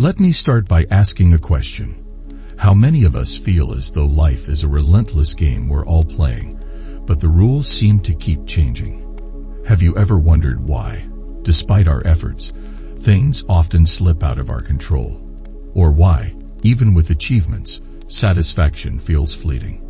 Let me start by asking a question. How many of us feel as though life is a relentless game we're all playing, but the rules seem to keep changing? Have you ever wondered why, despite our efforts, things often slip out of our control? Or why, even with achievements, satisfaction feels fleeting?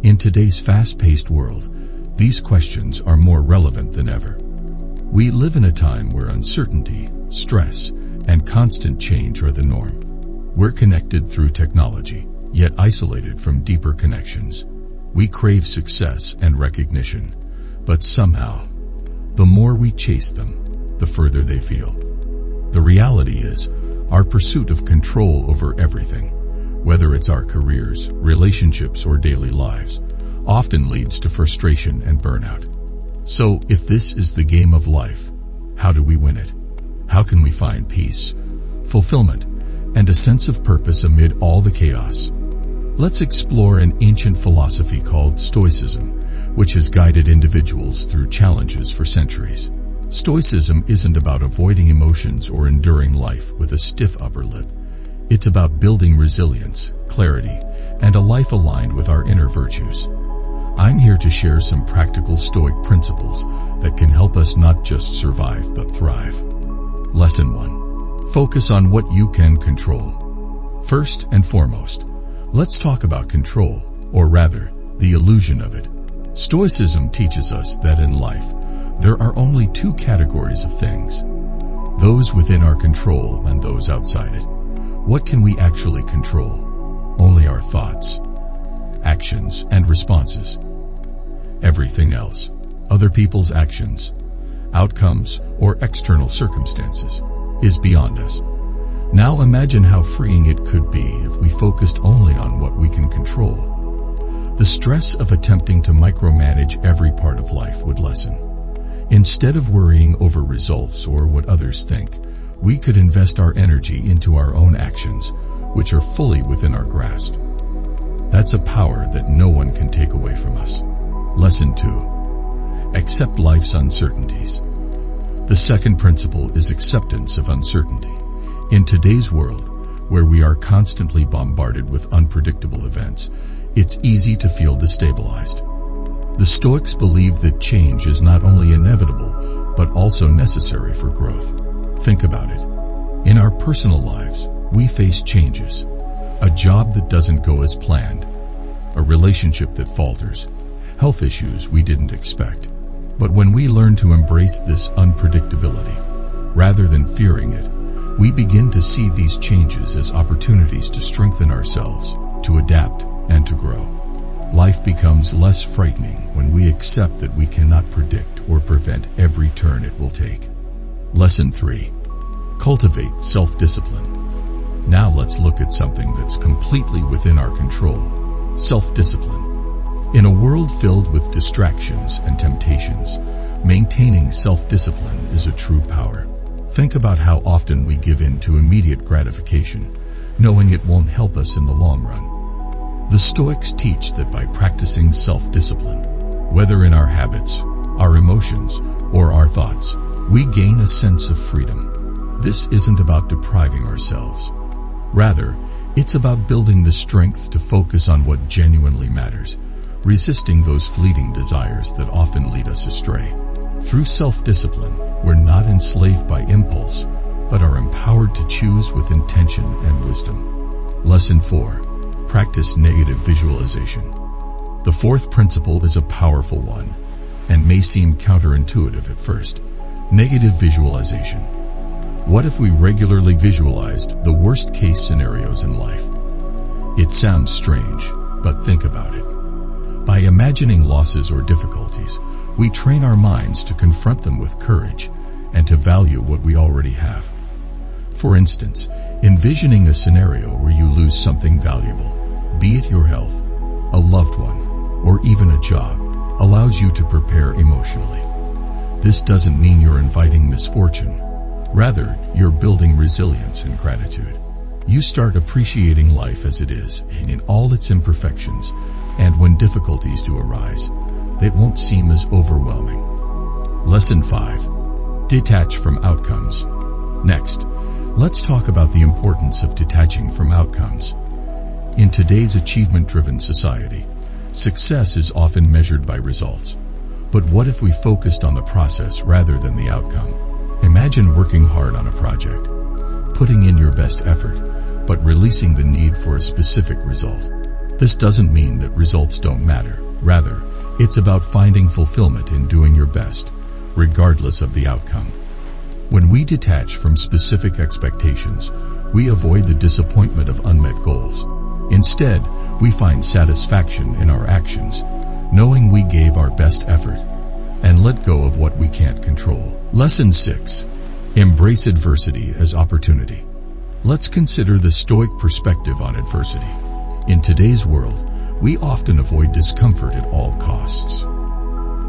In today's fast-paced world, these questions are more relevant than ever. We live in a time where uncertainty, stress, and constant change are the norm. We're connected through technology, yet isolated from deeper connections. We crave success and recognition, but somehow, the more we chase them, the further they feel. The reality is, our pursuit of control over everything, whether it's our careers, relationships, or daily lives, often leads to frustration and burnout. So, if this is the game of life, how do we win it? How can we find peace, fulfillment, and a sense of purpose amid all the chaos? Let's explore an ancient philosophy called Stoicism, which has guided individuals through challenges for centuries. Stoicism isn't about avoiding emotions or enduring life with a stiff upper lip. It's about building resilience, clarity, and a life aligned with our inner virtues. I'm here to share some practical Stoic principles that can help us not just survive but thrive. Lesson 1. Focus on what you can control. First and foremost, let's talk about control, or rather, the illusion of it. Stoicism teaches us that in life, there are only two categories of things: those within our control and those outside it. What can we actually control? Only our thoughts, actions, and responses. Everything else, other people's actions, outcomes, or external circumstances, is beyond us. Now imagine how freeing it could be if we focused only on what we can control. The stress of attempting to micromanage every part of life would lessen. Instead of worrying over results or what others think, we could invest our energy into our own actions, which are fully within our grasp. That's a power that no one can take away from us. Lesson 2. Accept life's uncertainties. The second principle is acceptance of uncertainty. In today's world, where we are constantly bombarded with unpredictable events, it's easy to feel destabilized. The Stoics believe that change is not only inevitable, but also necessary for growth. Think about it. In our personal lives, we face changes. A job that doesn't go as planned, a relationship that falters, health issues we didn't expect. But when we learn to embrace this unpredictability, rather than fearing it, we begin to see these changes as opportunities to strengthen ourselves, to adapt, and to grow. Life becomes less frightening when we accept that we cannot predict or prevent every turn it will take. Lesson 3. Cultivate self-discipline. Now let's look at something that's completely within our control: self-discipline. In a world filled with distractions and temptations, maintaining self-discipline is a true power. Think about how often we give in to immediate gratification, knowing it won't help us in the long run. The Stoics teach that by practicing self-discipline, whether in our habits, our emotions, or our thoughts, we gain a sense of freedom. This isn't about depriving ourselves. Rather, it's about building the strength to focus on what genuinely matters, resisting those fleeting desires that often lead us astray. Through self-discipline, we're not enslaved by impulse, but are empowered to choose with intention and wisdom. Lesson 4. Practice negative visualization. The fourth principle is a powerful one, and may seem counterintuitive at first. Negative visualization. What if we regularly visualized the worst-case scenarios in life? It sounds strange, but think about it. By imagining losses or difficulties, we train our minds to confront them with courage and to value what we already have. For instance, envisioning a scenario where you lose something valuable, be it your health, a loved one, or even a job, allows you to prepare emotionally. This doesn't mean you're inviting misfortune. Rather, you're building resilience and gratitude. You start appreciating life as it is, in all its imperfections, and when difficulties do arise, they won't seem as overwhelming. Lesson 5. Detach from outcomes. Next, Let's talk about the importance of detaching from outcomes. In today's achievement-driven society, success is often measured by results. But what if we focused on the process rather than the outcome? Imagine working hard on a project, putting in your best effort, but releasing the need for a specific result. This doesn't mean that results don't matter. Rather, it's about finding fulfillment in doing your best, regardless of the outcome. When we detach from specific expectations, we avoid the disappointment of unmet goals. Instead, we find satisfaction in our actions, knowing we gave our best effort, and let go of what we can't control. Lesson 6. Embrace adversity as opportunity. Let's consider the Stoic perspective on adversity. In today's world, we often avoid discomfort at all costs.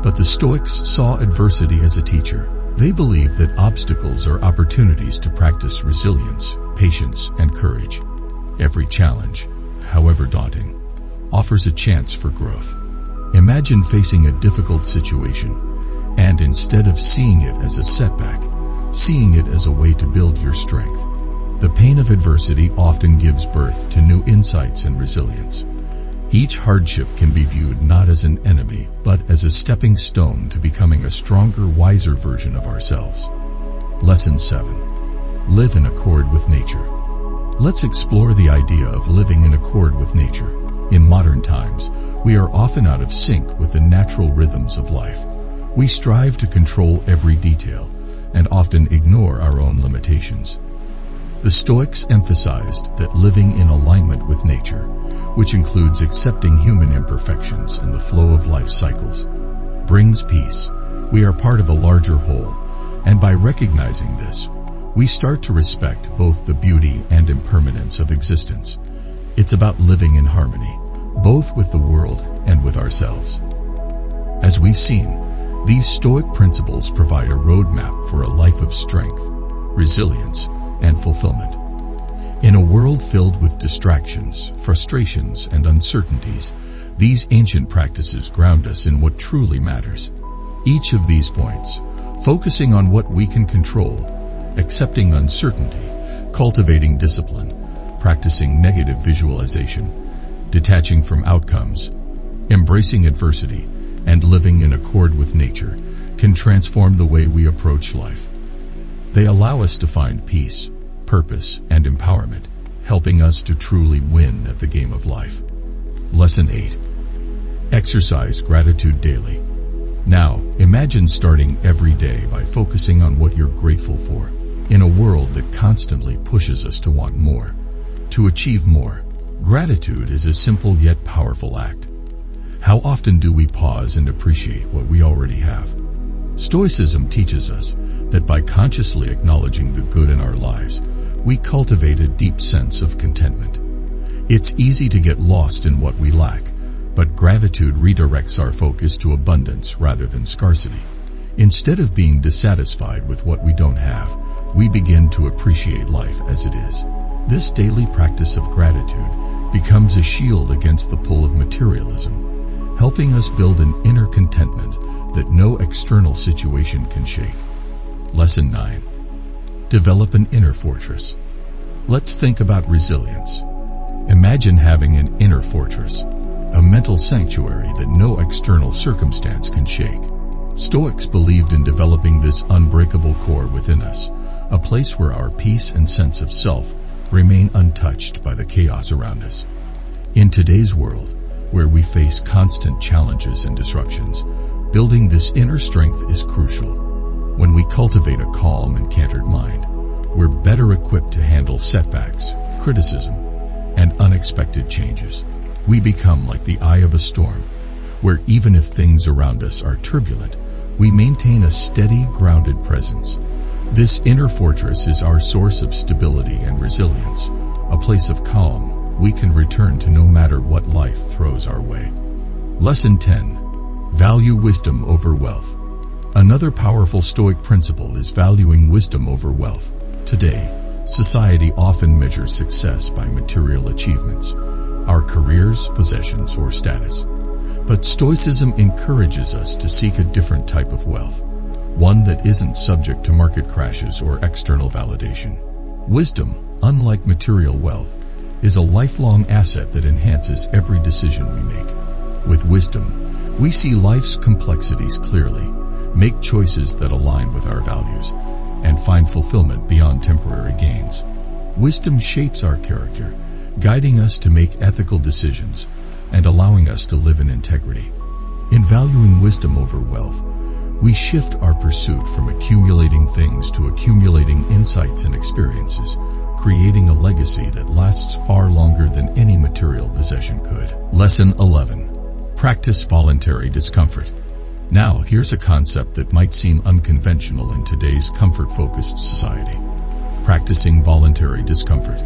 But the Stoics saw adversity as a teacher. They believed that obstacles are opportunities to practice resilience, patience, and courage. Every challenge, however daunting, offers a chance for growth. Imagine facing a difficult situation, and instead of seeing it as a setback, seeing it as a way to build your strength. The pain of adversity often gives birth to new insights and resilience. Each hardship can be viewed not as an enemy, but as a stepping stone to becoming a stronger, wiser version of ourselves. Lesson 7. Live in accord with nature. Let's explore the idea of living in accord with nature. In modern times, we are often out of sync with the natural rhythms of life. We strive to control every detail and often ignore our own limitations. The Stoics emphasized that living in alignment with nature, which includes accepting human imperfections and the flow of life cycles, brings peace. We are part of a larger whole, and by recognizing this, we start to respect both the beauty and impermanence of existence. It's about living in harmony, both with the world and with ourselves. As we've seen, these Stoic principles provide a roadmap for a life of strength, resilience, and fulfillment. In a world filled with distractions, frustrations, and uncertainties, these ancient practices ground us in what truly matters. Each of these points, focusing on what we can control, accepting uncertainty, cultivating discipline, practicing negative visualization, detaching from outcomes, embracing adversity, and living in accord with nature, can transform the way we approach life. They allow us to find peace, purpose, and empowerment, helping us to truly win at the game of life. Lesson 8. Exercise gratitude daily. Now, imagine starting every day by focusing on what you're grateful for. In a world that constantly pushes us to want more, to achieve more, gratitude is a simple yet powerful act. How often do we pause and appreciate what we already have? Stoicism teaches us that by consciously acknowledging the good in our lives, we cultivate a deep sense of contentment. It's easy to get lost in what we lack, but gratitude redirects our focus to abundance rather than scarcity. Instead of being dissatisfied with what we don't have, we begin to appreciate life as it is. This daily practice of gratitude becomes a shield against the pull of materialism, helping us build an inner contentment that no external situation can shake. Lesson 9. Develop an inner fortress. Let's think about resilience. Imagine having an inner fortress, a mental sanctuary that no external circumstance can shake. Stoics believed in developing this unbreakable core within us, a place where our peace and sense of self remain untouched by the chaos around us. In today's world, where we face constant challenges and disruptions, building this inner strength is crucial. When we cultivate a calm and cantered mind, we're better equipped to handle setbacks, criticism, and unexpected changes. We become like the eye of a storm, where even if things around us are turbulent, we maintain a steady, grounded presence. This inner fortress is our source of stability and resilience, a place of calm we can return to no matter what life throws our way. Lesson 10. Value wisdom over wealth. Another powerful Stoic principle is valuing wisdom over wealth. Today, society often measures success by material achievements, our careers, possessions, or status. But Stoicism encourages us to seek a different type of wealth, one that isn't subject to market crashes or external validation. Wisdom, unlike material wealth, is a lifelong asset that enhances every decision we make. With wisdom, we see life's complexities clearly, make choices that align with our values, and find fulfillment beyond temporary gains. Wisdom shapes our character, guiding us to make ethical decisions and allowing us to live in integrity. In valuing wisdom over wealth, we shift our pursuit from accumulating things to accumulating insights and experiences, creating a legacy that lasts far longer than any material possession could. Lesson 11. Practice voluntary discomfort. Now, here's a concept that might seem unconventional in today's comfort-focused society. Practicing voluntary discomfort.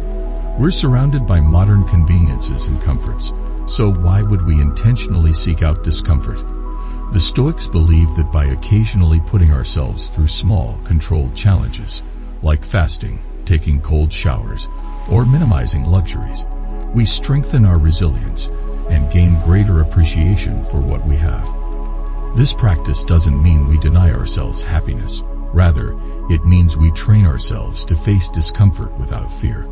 We're surrounded by modern conveniences and comforts, so why would we intentionally seek out discomfort? The Stoics believe that by occasionally putting ourselves through small, controlled challenges, like fasting, taking cold showers, or minimizing luxuries, we strengthen our resilience and gain greater appreciation for what we have. This practice doesn't mean we deny ourselves happiness. Rather, it means we train ourselves to face discomfort without fear.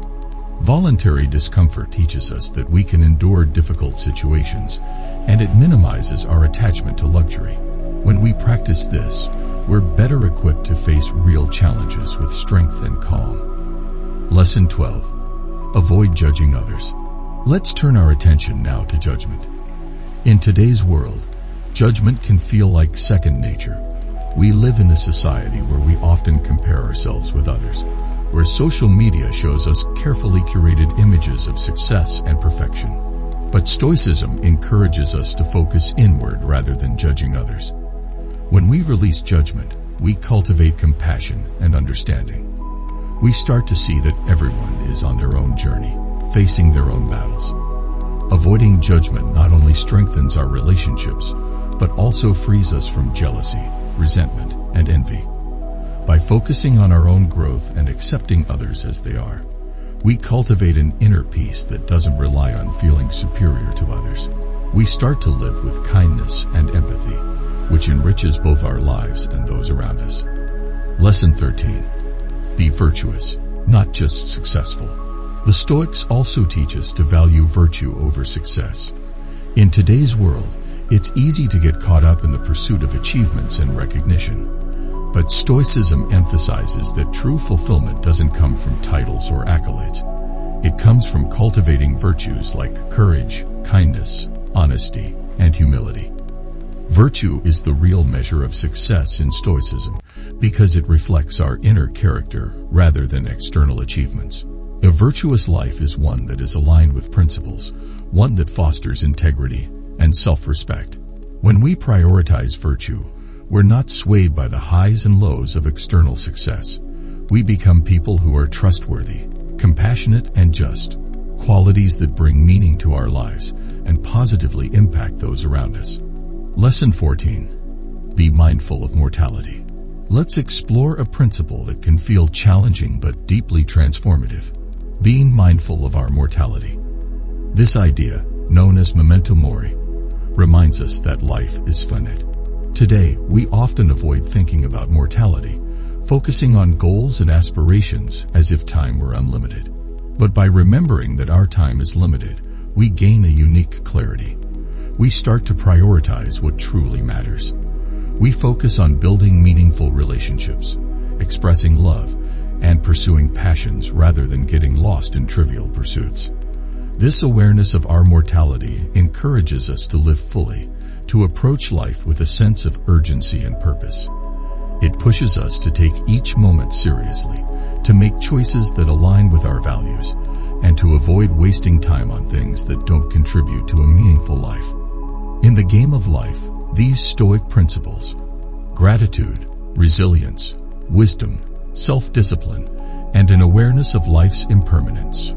Voluntary discomfort teaches us that we can endure difficult situations, and it minimizes our attachment to luxury. When we practice this, we're better equipped to face real challenges with strength and calm. Lesson 12. Avoid judging others. Let's turn our attention now to judgment. In today's world, judgment can feel like second nature. We live in a society where we often compare ourselves with others, where social media shows us carefully curated images of success and perfection. But Stoicism encourages us to focus inward rather than judging others. When we release judgment, we cultivate compassion and understanding. We start to see that everyone is on their own journey, facing their own battles. Avoiding judgment not only strengthens our relationships, but also frees us from jealousy, resentment, and envy. By focusing on our own growth and accepting others as they are, we cultivate an inner peace that doesn't rely on feeling superior to others. We start to live with kindness and empathy, which enriches both our lives and those around us. Lesson 13. Be virtuous, not just successful. The Stoics also teach us to value virtue over success. In today's world, it's easy to get caught up in the pursuit of achievements and recognition. But Stoicism emphasizes that true fulfillment doesn't come from titles or accolades. It comes from cultivating virtues like courage, kindness, honesty, and humility. Virtue is the real measure of success in Stoicism because it reflects our inner character rather than external achievements. A virtuous life is one that is aligned with principles, one that fosters integrity and self-respect. When we prioritize virtue, we're not swayed by the highs and lows of external success. We become people who are trustworthy, compassionate, and just, qualities that bring meaning to our lives and positively impact those around us. Lesson 14. Be mindful of mortality. Let's explore a principle that can feel challenging but deeply transformative. Being mindful of our mortality. This idea, known as memento mori, reminds us that life is finite. Today, we often avoid thinking about mortality, focusing on goals and aspirations as if time were unlimited. But by remembering that our time is limited, we gain a unique clarity. We start to prioritize what truly matters. We focus on building meaningful relationships, expressing love, and pursuing passions rather than getting lost in trivial pursuits. This awareness of our mortality encourages us to live fully, to approach life with a sense of urgency and purpose. It pushes us to take each moment seriously, to make choices that align with our values, and to avoid wasting time on things that don't contribute to a meaningful life. In the game of life, these Stoic principles, gratitude, resilience, wisdom, self-discipline, and an awareness of life's impermanence,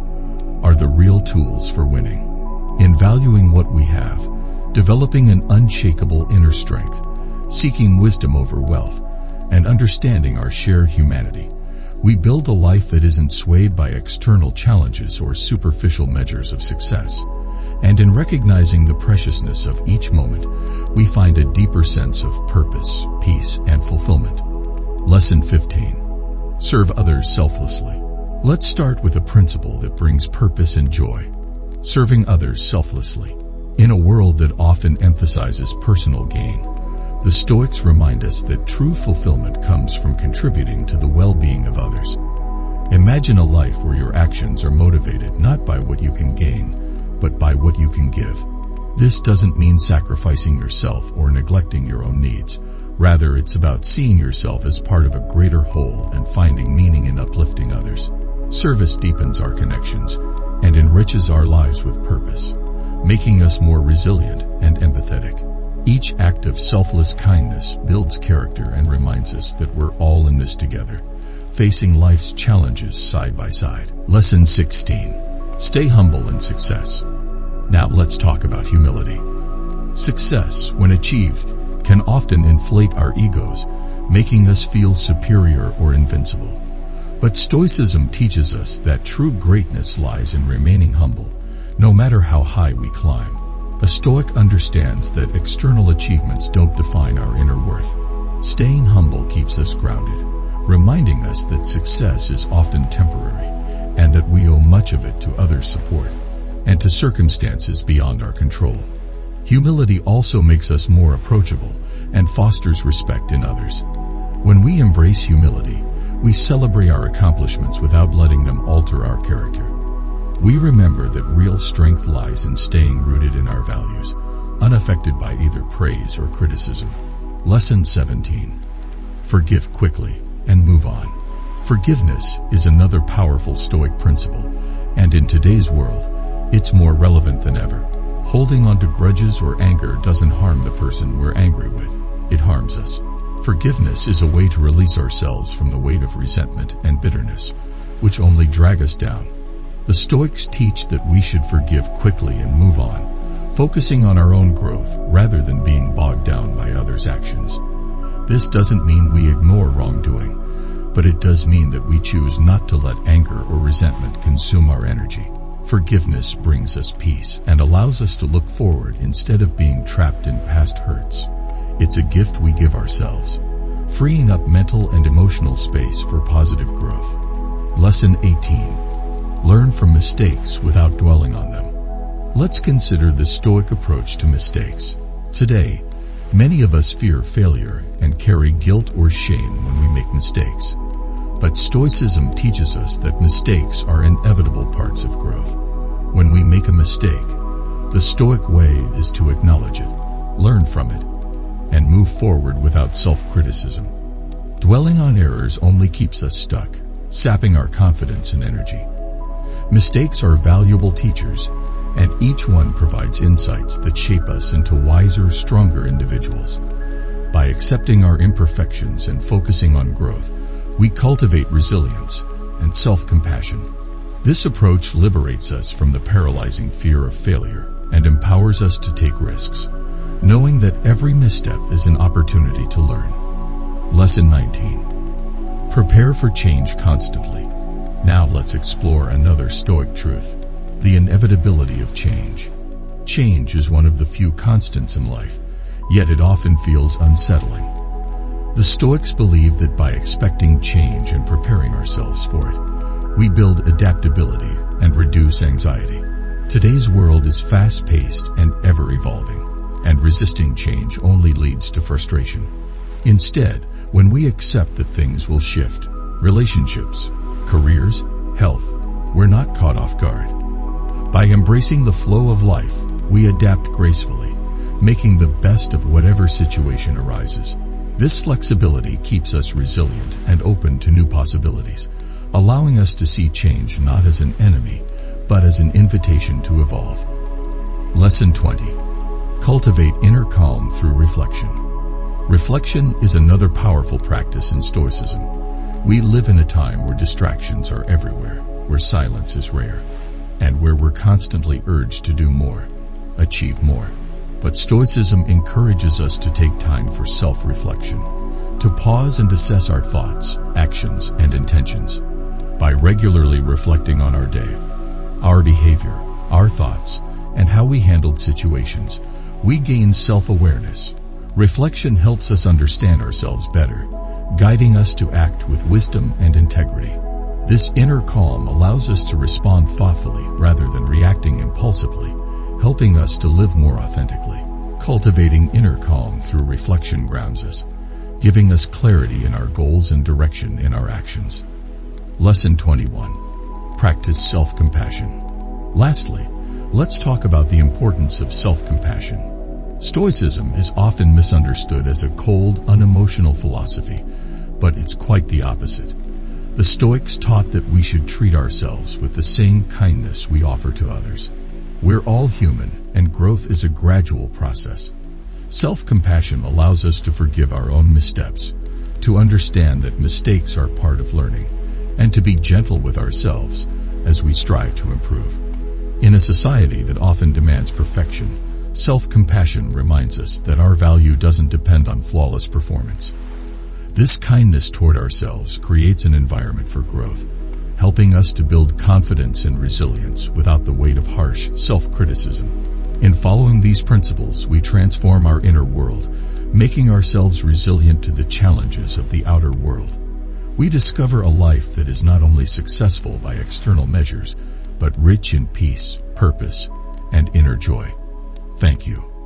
are the real tools for winning. In valuing what we have, developing an unshakable inner strength, seeking wisdom over wealth, and understanding our shared humanity, we build a life that isn't swayed by external challenges or superficial measures of success. And in recognizing the preciousness of each moment, we find a deeper sense of purpose, peace, and fulfillment. Lesson 15. Serve others selflessly. Let's start with a principle that brings purpose and joy: serving others selflessly. In a world that often emphasizes personal gain, the Stoics remind us that true fulfillment comes from contributing to the well-being of others. Imagine a life where your actions are motivated not by what you can gain, but by what you can give. This doesn't mean sacrificing yourself or neglecting your own needs. Rather, it's about seeing yourself as part of a greater whole and finding meaning in uplifting others. Service deepens our connections and enriches our lives with purpose, making us more resilient and empathetic. Each act of selfless kindness builds character and reminds us that we're all in this together, facing life's challenges side by side. Lesson 16. Stay humble in success. Now let's talk about humility. Success, when achieved, can often inflate our egos, making us feel superior or invincible. But Stoicism teaches us that true greatness lies in remaining humble, no matter how high we climb. A Stoic understands that external achievements don't define our inner worth. Staying humble keeps us grounded, reminding us that success is often temporary and that we owe much of it to others' support and to circumstances beyond our control. Humility also makes us more approachable and fosters respect in others. When we embrace humility, we celebrate our accomplishments without letting them alter our character. We remember that real strength lies in staying rooted in our values, unaffected by either praise or criticism. Lesson 17. Forgive quickly and move on. Forgiveness is another powerful Stoic principle, and in today's world, it's more relevant than ever. Holding on to grudges or anger doesn't harm the person we're angry with. It harms us. Forgiveness is a way to release ourselves from the weight of resentment and bitterness, which only drag us down. The Stoics teach that we should forgive quickly and move on, focusing on our own growth rather than being bogged down by others' actions. This doesn't mean we ignore wrongdoing, but it does mean that we choose not to let anger or resentment consume our energy. Forgiveness brings us peace and allows us to look forward instead of being trapped in past hurts. It's a gift we give ourselves, freeing up mental and emotional space for positive growth. Lesson 18. Learn from mistakes without dwelling on them. Let's consider the Stoic approach to mistakes. Today, many of us fear failure and carry guilt or shame when we make mistakes. But Stoicism teaches us that mistakes are inevitable parts of growth. When we make a mistake, the Stoic way is to acknowledge it, learn from it, and move forward without self-criticism. Dwelling on errors only keeps us stuck, sapping our confidence and energy. Mistakes are valuable teachers, and each one provides insights that shape us into wiser, stronger individuals. By accepting our imperfections and focusing on growth, we cultivate resilience and self-compassion. This approach liberates us from the paralyzing fear of failure and empowers us to take risks, knowing that every misstep is an opportunity to learn. Lesson 19. Prepare for change constantly. Now let's explore another Stoic truth: the inevitability of change. Change is one of the few constants in life, yet it often feels unsettling. The Stoics believe that by expecting change and preparing ourselves for it, we build adaptability and reduce anxiety. Today's world is fast-paced and ever-evolving, and resisting change only leads to frustration. Instead, when we accept that things will shift, relationships, careers, health, we're not caught off guard. By embracing the flow of life, we adapt gracefully, making the best of whatever situation arises. This flexibility keeps us resilient and open to new possibilities, allowing us to see change not as an enemy, but as an invitation to evolve. Lesson 20. Cultivate inner calm through reflection. Reflection is another powerful practice in Stoicism. We live in a time where distractions are everywhere, where silence is rare, and where we're constantly urged to do more, achieve more. But Stoicism encourages us to take time for self-reflection, to pause and assess our thoughts, actions, and intentions. By regularly reflecting on our day, our behavior, our thoughts, and how we handled situations, we gain self-awareness. Reflection helps us understand ourselves better, guiding us to act with wisdom and integrity. This inner calm allows us to respond thoughtfully rather than reacting impulsively, helping us to live more authentically. Cultivating inner calm through reflection grounds us, giving us clarity in our goals and direction in our actions. Lesson 21. Practice self-compassion. Lastly, let's talk about the importance of self-compassion. Stoicism is often misunderstood as a cold, unemotional philosophy, but it's quite the opposite. The Stoics taught that we should treat ourselves with the same kindness we offer to others. We're all human, and growth is a gradual process. Self-compassion allows us to forgive our own missteps, to understand that mistakes are part of learning, and to be gentle with ourselves as we strive to improve. In a society that often demands perfection, self-compassion reminds us that our value doesn't depend on flawless performance. This kindness toward ourselves creates an environment for growth, helping us to build confidence and resilience without the weight of harsh self-criticism. In following these principles, we transform our inner world, making ourselves resilient to the challenges of the outer world. We discover a life that is not only successful by external measures, but rich in peace, purpose, and inner joy. Thank you.